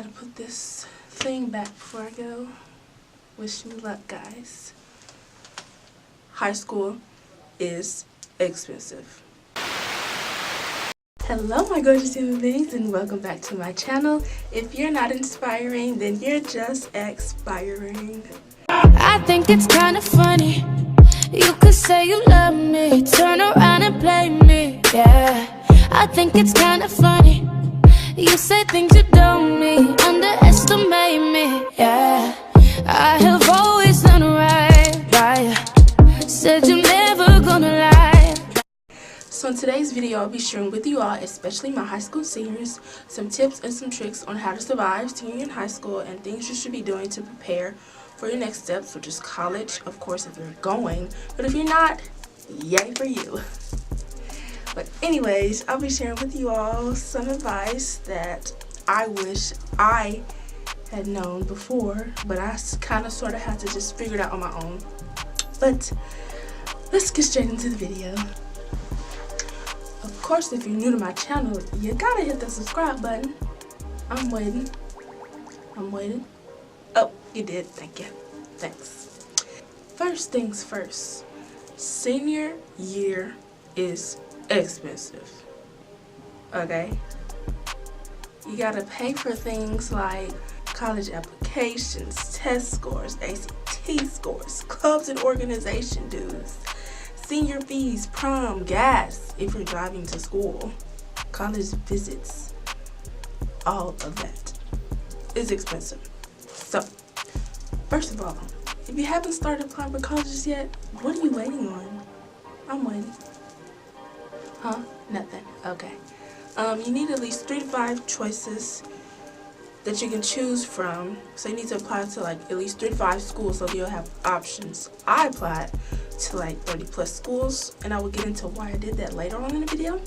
Gotta put this thing back before I go. Wish me luck, guys. High school is expensive. Hello my gorgeous human beings, and welcome back to my channel. If you're not inspiring, then you're just expiring. I think it's kind of funny. You could say you love me, turn around and blame me, yeah. I think it's kind of funny. You say things you don't mean, underestimate me, yeah. I have always done right. Said you're never gonna lie. So in today's video, I'll be sharing with you all, especially my high school seniors, some tips and some tricks on how to survive senior year in high school and things you should be doing to prepare for your next steps, which is college, of course, if you're going. But if you're not, yay for you. But anyways, I'll be sharing with you all some advice that I wish I had known before, but I kind of sort of had to just figure it out on my own. But let's get straight into the video. Of course, if you're new to my channel, you gotta hit the subscribe button. I'm waiting. Oh, you did. Thank you. Thanks. First things first. Senior year is expensive. Okay? You gotta pay for things like college applications, test scores, ACT scores, clubs and organization dues, senior fees, prom, gas if you're driving to school, college visits. All of that is expensive. So, first of all, if you haven't started applying for colleges yet, what are you waiting on? I'm waiting. Huh? Nothing. Okay. You need at least 3 to 5 choices that you can choose from. So you need to apply to like at least 3 to 5 schools so you'll have options. I applied to like 30 plus schools, and I will get into why I did that later on in the video.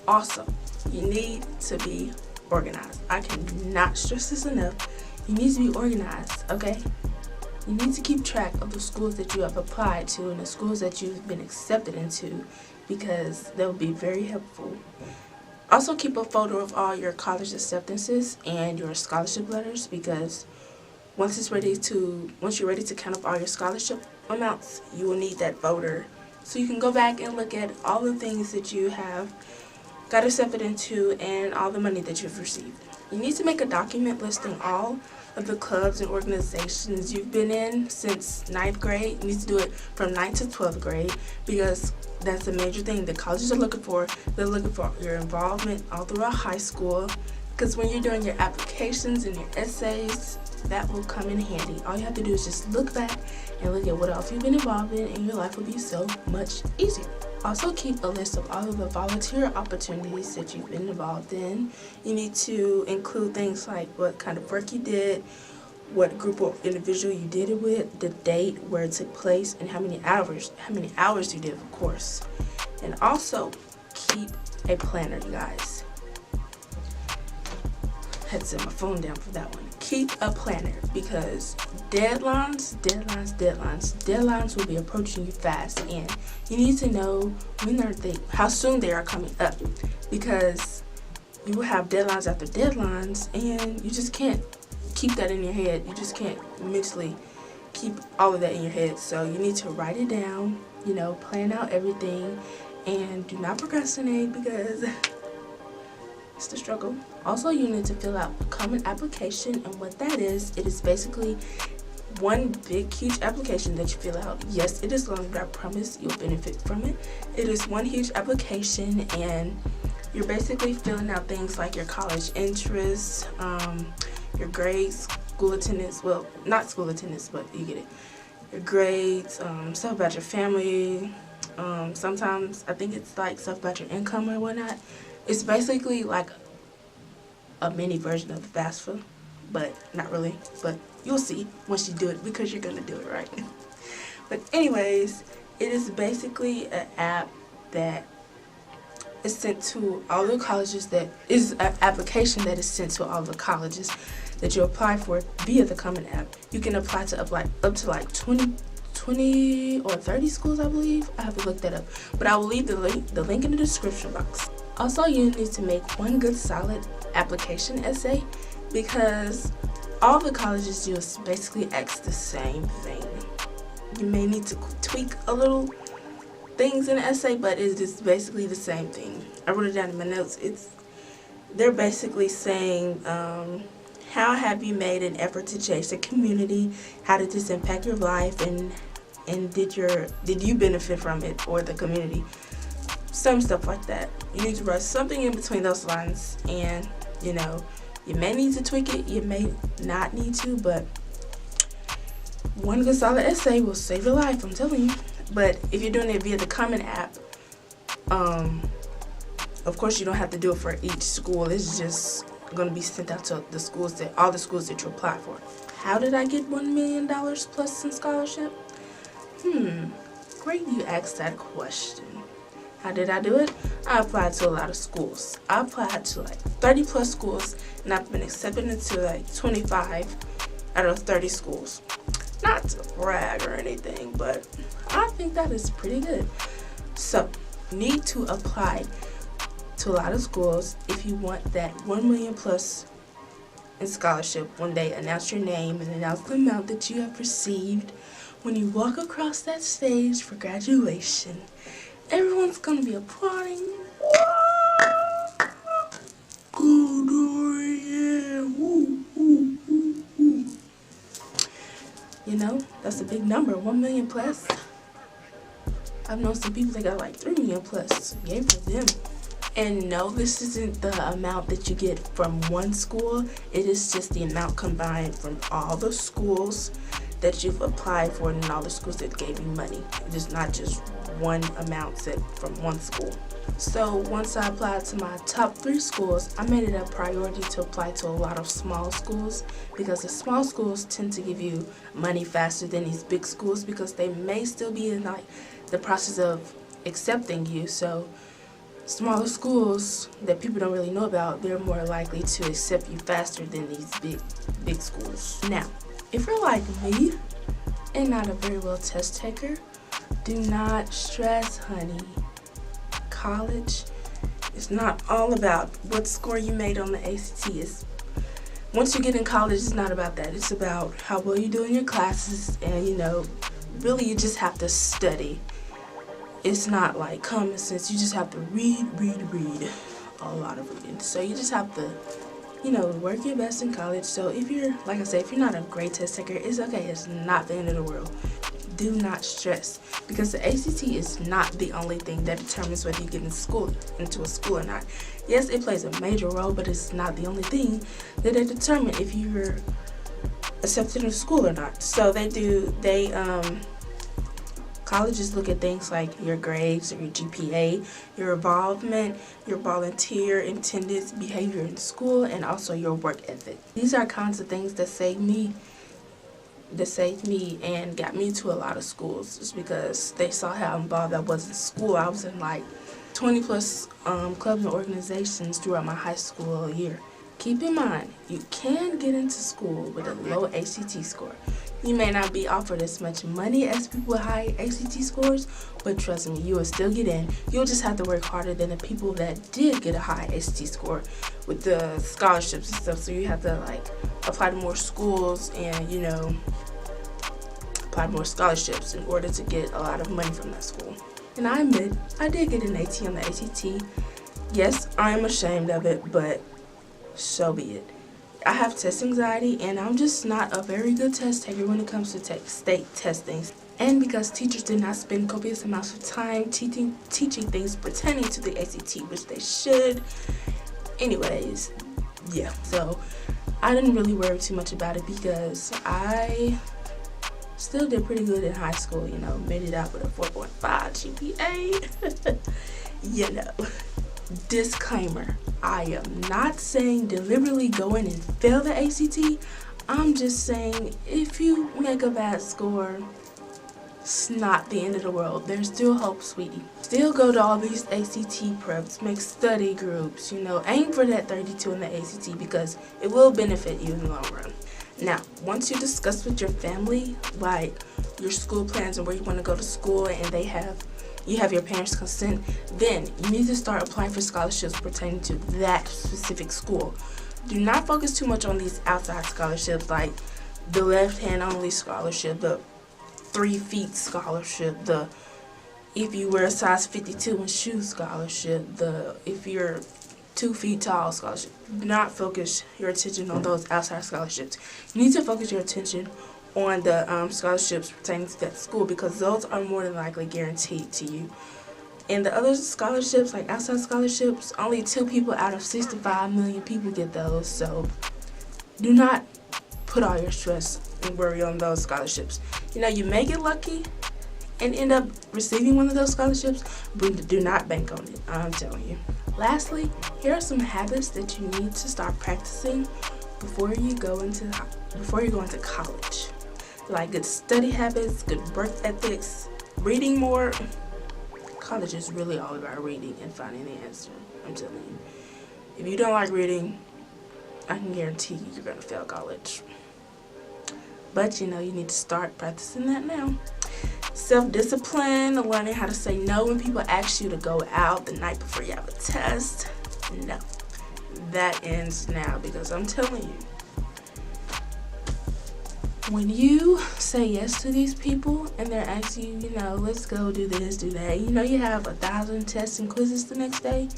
Also, you need to be organized. I cannot stress this enough. You need to be organized, okay? You need to keep track of the schools that you have applied to and the schools that you've been accepted into, because they'll be very helpful. Also, keep a photo of all your college acceptances and your scholarship letters, because once you're ready to count up all your scholarship amounts, you will need that folder so you can go back and look at all the things that you have got accepted into and all the money that you've received. You need to make a document listing all of the clubs and organizations you've been in since 9th grade. You need to do it from 9th to 12th grade, because that's a major thing that colleges are looking for. They're looking for your involvement all throughout high school, because when you're doing your applications and your essays, that will come in handy. All you have to do is just look back and look at what else you've been involved in, and your life will be so much easier. Also, keep a list of all of the volunteer opportunities that you've been involved in. You need to include things like what kind of work you did, what group or individual you did it with, the date, where it took place, and how many hours you did, of course. And also, keep a planner, you guys. I had to set my phone down for that one. Keep a planner, because deadlines will be approaching you fast, and you need to know how soon they are coming up, because you will have deadlines after deadlines, and you just can't keep that in your head. You just can't mentally keep all of that in your head. So you need to write it down, plan out everything, and do not procrastinate, because it's the struggle. Also, you need to fill out a common application, and what that is, it is basically one big huge application that you fill out. Yes, it is long, but I promise you'll benefit from it. It is one huge application, and you're basically filling out things like your college interests, your grades, school attendance, well, not school attendance, but you get it, your grades, stuff about your family, sometimes I think it's like stuff about your income or whatnot. It's basically like a mini version of the FAFSA, but not really, but you'll see once you do it, because you're gonna do it, right? But anyways, it is basically an app that is sent to all the colleges, that is an application that is sent to all the colleges that you apply for via the Common App. You can apply to up to like 20 or 30 schools, I believe. I have to look that up, but I will leave the link in the description box. Also, you need to make one good solid application essay because all the colleges do is basically ask the same thing. You may need to tweak a little things in the essay, but it is basically the same thing. I wrote it down in my notes. They're basically saying, how have you made an effort to change the community? How did this impact your life? And did you benefit from it or the community? Some stuff like that. You need to write something in between those lines, and you may need to tweak it, you may not need to, but one good solid essay will save your life, I'm telling you. But if you're doing it via the Common App, of course you don't have to do it for each school. It's just going to be sent out to all the schools that you apply for. How did I get $1 million plus in scholarship? Great you asked that question. How did I do it? I applied to a lot of schools. I applied to like 30 plus schools, and I've been accepted into like 25 out of 30 schools. Not to brag or anything, but I think that is pretty good. So, you need to apply to a lot of schools if you want that 1 million plus in scholarship when they announce your name and announce the amount that you have received when you walk across that stage for graduation. Everyone's gonna be applauding. Good, yeah. Woo, woo, woo, woo. That's a big number, 1 million plus. I've known some people that got like 3 million plus. Yay for them. And no, this isn't the amount that you get from one school. It is just the amount combined from all the schools that you've applied for and all the schools that gave you money. It is not just one amount set from one school. So once I applied to my top 3 schools, I made it a priority to apply to a lot of small schools, because the small schools tend to give you money faster than these big schools, because they may still be in like the process of accepting you. So smaller schools that people don't really know about, they're more likely to accept you faster than these big schools. Now, if you're like me and not a very well test taker, do not stress, honey. College is not all about what score you made on the ACT. Once you get in college, it's not about that. It's about how well you do in your classes, and really you just have to study. It's not like common sense. You just have to read a lot of reading. So you just have to work your best in college. So if you're, like I said, if you're not a great test taker, it's okay. It's not the end of the world. Do not stress, because the ACT is not the only thing that determines whether you get into a school or not. Yes, it plays a major role, but it's not the only thing that they determine if you're accepted into school or not. So colleges look at things like your grades or your GPA, your involvement, your volunteer attendance, behavior in school, and also your work ethic. These are kinds of things that saved me and got me to a lot of schools, just because they saw how involved I was in school. I was in like 20 plus clubs and organizations throughout my high school year. Keep in mind, you can get into school with a low ACT score. You may not be offered as much money as people with high ACT scores, but trust me, you will still get in. You'll just have to work harder than the people that did get a high ACT score with the scholarships and stuff. So you have to apply to more schools and apply to more scholarships in order to get a lot of money from that school. And I admit, I did get an AT on the ACT. Yes, I am ashamed of it, but so be it. I have test anxiety, and I'm just not a very good test taker when it comes to state testing. And because teachers did not spend copious amounts of time teaching things pertaining to the ACT, which they should. Anyways, yeah. So I didn't really worry too much about it, because I still did pretty good in high school. Made it out with a 4.5 GPA. Disclaimer, I am not saying deliberately go in and fail the ACT. I'm just saying if you make a bad score, it's not the end of the world. There's still hope, sweetie. Still go to all these ACT preps, make study groups, aim for that 32 in the ACT, because it will benefit you in the long run. Now, once you discuss with your family, like your school plans and where you want to go to school, and you have your parents' consent, then you need to start applying for scholarships pertaining to that specific school. do not focus too much on these outside scholarships, like the left hand only scholarship, the 3 feet scholarship, the if you wear a size 52 in shoes scholarship, the if you're 2 feet tall scholarship. Do not focus your attention on those outside scholarships. You need to focus your attention on the scholarships pertaining to that school, because those are more than likely guaranteed to you. And the other scholarships, like outside scholarships, only 2 people out of 65 million people get those. So do not put all your stress and worry on those scholarships. You know, you may get lucky and end up receiving one of those scholarships, but do not bank on it, I'm telling you. Lastly, here are some habits that you need to start practicing before you go into college. Like good study habits, good work ethics, reading more. College is really all about reading and finding the answer, I'm telling you. If you don't like reading, I can guarantee you you're gonna fail college. But you know, you need to start practicing that now. Self-discipline, learning how to say no when people ask you to go out the night before you have a test. No, that ends now, because I'm telling you, when you say yes to these people and they're asking you, you know, let's go do this, do that, you know you have 1,000 tests and quizzes the next day,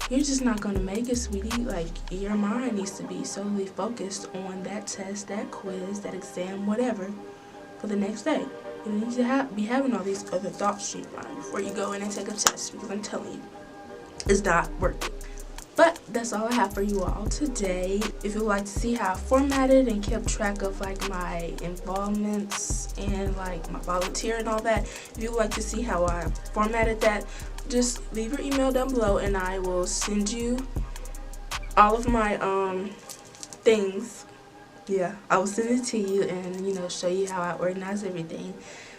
you're just not going to make it, sweetie. Like, your mind needs to be solely focused on that test, that quiz, that exam, whatever, for the next day. You need to be having all these other thoughts in your mind before you go in and take a test, because I'm telling you, it's not worth it. But that's all I have for you all today. If you'd like to see how I formatted and kept track of like my involvements and like my volunteer and all that, if you'd like to see how I formatted that, just leave your email down below and I will send you all of my things. Yeah, I will send it to you and, you know, show you how I organize everything.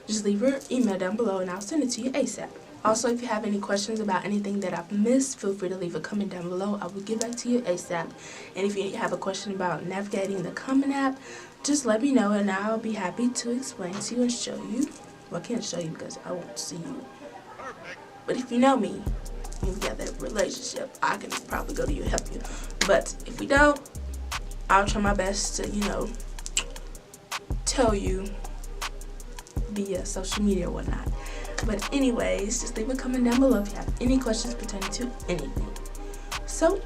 Just leave your email down below and I'll send it to you ASAP. Also, if you have any questions about anything that I've missed, feel free to leave a comment down below. I will get back to you ASAP. And if you have a question about navigating the Common App, just let me know and I'll be happy to explain to you and show you. Well, I can't show you because I won't see you. But if you know me, and we got that relationship, I can probably go to you and help you. But if we don't, I'll try my best to, you know, tell you via social media or whatnot. But anyways, just leave a comment down below if you have any questions pertaining to anything. So,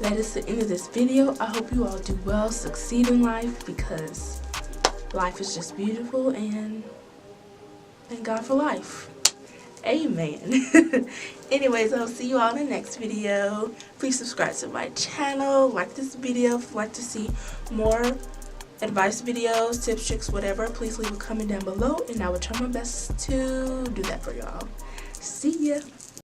that is the end of this video. I hope you all do well, succeed in life, because life is just beautiful, and thank God for life. Amen. Anyways, I'll see you all in the next video. Please subscribe to my channel, like this video if you'd like to see more advice videos, tips, tricks, whatever. Please leave a comment down below and I will try my best to do that for y'all. See ya.